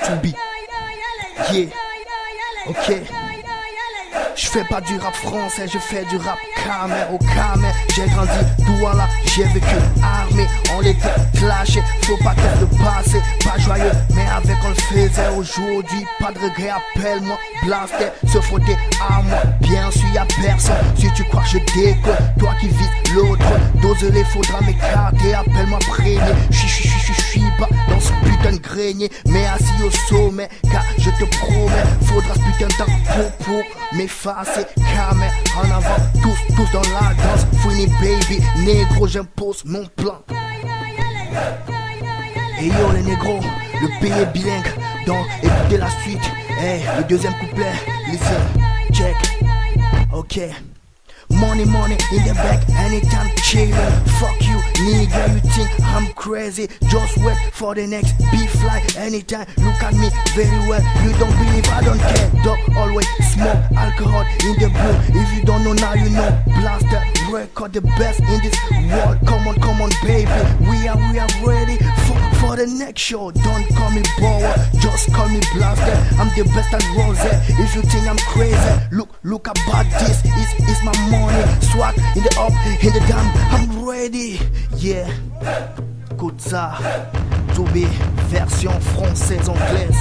to be. Yeah, ok. Je fais pas du rap français, je fais du rap camère au camère. J'ai grandi Douala, j'ai vécu armé. On l'était clashé, faut pas tête de passer. Pas joyeux, mais avec on le faisait aujourd'hui. Pas de regret, appelle-moi Blaster, se frotter à moi. Bien sûr y'a personne, si tu crois que je décolle. Toi qui vis l'autre, désolé faudra m'écarter. Appelle-moi Prégné, j'suis pas dans ce putain de grenier. Mais assis au sommet, car je te promets, faudra ce putain de temps pour m'effacer. Camère en avant, tous dans la danse. Fouini baby, négro, j'impose mon plan. Et yo les négros, le pays est bilingue. Donc écoutez la suite, hey, le deuxième couplet. Listen, check, ok. Money in the back, anytime chillin'. Fuck you, nigga, you think I'm crazy. Just wait for the next beef fly. Anytime, look at me very well. You don't believe, I don't care. Dog always smoke alcohol in the blue. If you don't know now, you know. Blaster record the best in this world. Come on, baby. We are ready for the next show. Don't call me Bower, just call me Blaster. I'm the best at Rose. If you think I'm crazy, look about this. It's my money, swag in the up, in the down. I'm ready, yeah. Écoute ça, to be version française anglaise.